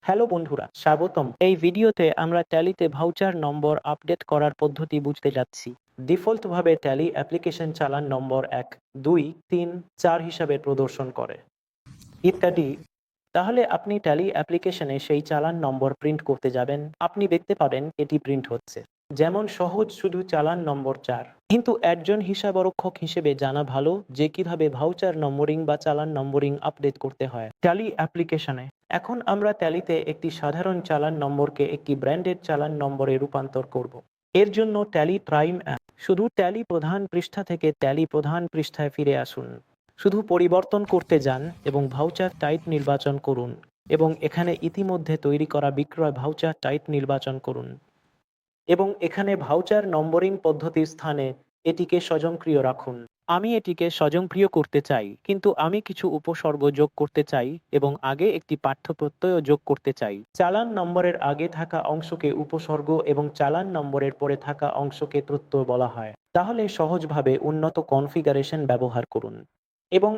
Hello বন্ধুরা, স্বাগতম। এই ভিডিওতে আমরা ট্যালিতে ভাউচার নম্বর আপডেট করার পদ্ধতি বুঝতে যাচ্ছি। ডিফল্টভাবে ট্যালি অ্যাপ্লিকেশন চালান নম্বর 1, 2, 3, 4 হিসাবে প্রদর্শন করে ইত্যাদি। তাহলে আপনি ট্যালি অ্যাপ্লিকেশনে সেই চালান নম্বর প্রিন্ট করতে যাবেন, আপনি দেখতে পাবেন এটি প্রিন্ট হচ্ছে। যেমন সহজ শুধু চালান নম্বর 4, কিন্তু একজন হিসাবরক্ষক হিসেবে জানা ভালো যে কিভাবে ভাউচার নম্বরিং বা চালান নম্বরিং আপডেট করতে হয় ট্যালি অ্যাপ্লিকেশনে। এখন আমরা ট্যালিতে একটি সাধারণ চালান নম্বরকে একটি ব্র্যান্ডেড চালান নম্বরে রূপান্তর করব। এর জন্য ট্যালি প্রাইম অ্যাপ, শুধু ট্যালি প্রধান পৃষ্ঠা থেকে ট্যালি প্রধান পৃষ্ঠায় ফিরে আসুন। শুধু পরিবর্তন করতে যান এবং ভাউচার টাইপ নির্বাচন করুন এবং এখানে ইতিমধ্যে তৈরি করা বিক্রয় ভাউচার টাইপ নির্বাচন করুন এবং এখানে ভাউচার নম্বরিং পদ্ধতির স্থানে এটিকে স্বয়ংক্রিয় রাখুন। আমি এটিকে স্বয়ংক্রিয় করতে চাই, কিন্তু আমি কিছু উপসর্গ যোগ করতে চাই এবং আগে একটি পাঠ্যপ্রত্যয় যোগ করতে চাই। চালান নম্বরের আগে থাকা অংশকে উপসর্গ এবং চালান নম্বরের পরে থাকা অংশকে প্রত্যয় বলা হয়। তাহলে সহজভাবে উন্নত কনফিগারেশন ব্যবহার করুন। এবং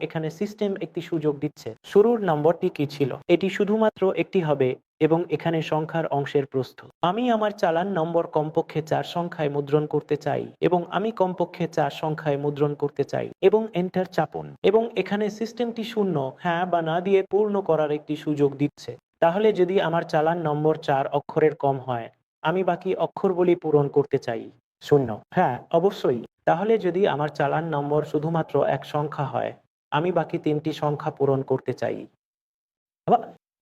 এখানে সিস্টেম একটি সুযোগ দিচ্ছে। শুরুর নম্বরটি কি ছিল? এটি শুধুমাত্র একটি হবে এবং এখানে সংখ্যার অংশের প্রস্থ। আমি আমার চালান নম্বর কমপক্ষে 4 সংখ্যায় মুদ্রণ করতে চাই এবং আমি কমপক্ষে 4 সংখ্যায় মুদ্রণ করতে চাই এবং এন্টার চাপুন। এবং এখানে সিস্টেমটি শূন্য, হ্যাঁ বা না দিয়ে পূর্ণ করার একটি সুযোগ দিচ্ছে। তাহলে যদি আমার চালান নম্বর 4 অক্ষরের কম হয়, আমি বাকি অক্ষরগুলি পূরণ করতে চাই 0। হ্যাঁ, অবশ্যই। তাহলে যদি আমার চালান নম্বর শুধুমাত্র এক সংখ্যা হয়, আমি বাকি 3টি সংখ্যা পূরণ করতে চাই।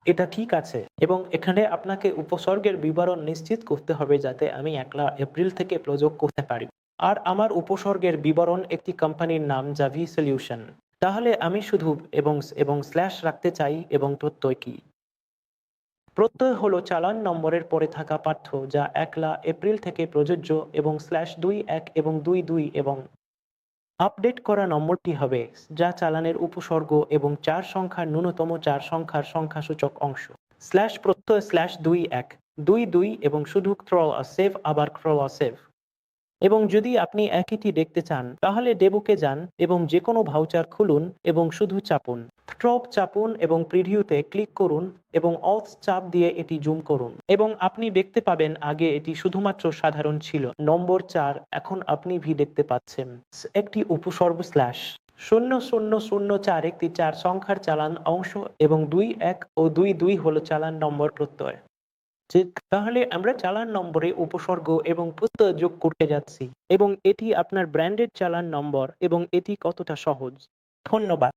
এটা ঠিক আছে। এবং এখানে আপনাকে উপসর্গের বিবরণ নিশ্চিত করতে হবে যাতে আমি 1 এপ্রিল থেকে প্রযোগ করতে পারি। আর আমার উপসর্গের বিবরণ একটি কোম্পানির নাম যা ভি সলিউশন। তাহলে আমি শুধু এবং স্ল্যাশ রাখতে চাই এবং প্রত্যয় কি? প্রত্যয় হলো চালান নম্বরের পরে থাকা পাঠ্য যা 1 এপ্রিল থেকে প্রযোজ্য এবং /21 এবং 22 এবং আপডেট করা নম্বরটি হবে যা চালানের উপসর্গ এবং 4 সংখ্যার ন্যূনতম 4 সংখ্যার সংখ্যাসূচক অংশ। স্ল্যাশ প্রত্যয় /21 22 এবং শুধু সেভ আবার সেভ। এবং যদি আপনি একইটি দেখতে চান তাহলে ডেবুকে যান এবং যে কোনো ভাউচার খুলুন এবং শুধু চাপুন। ট্রপ চাপুন এবং প্রিভিউতে ক্লিক করুন এবং অল্ট চাপ দিয়ে এটি জুম করুন এবং আপনি দেখতে পাবেন আগে এটি শুধুমাত্র সাধারণ ছিল। নম্বর 4, এখন আপনি ভি দেখতে পাচ্ছেন। একটি উপসর্গ /0004 একটি 4 সংখ্যার চালান অংশ এবং 21 ও 22 হলো চালান নম্বর প্রত্যয়। ঠিক, তাহলে আমরা চালান নম্বরে উপসর্গ এবং প্রত্যয় যোগ করতে যাচ্ছি এবং এটি আপনার ব্র্যান্ডেড চালান নম্বর এবং এটি কতটা সহজ। ধন্যবাদ।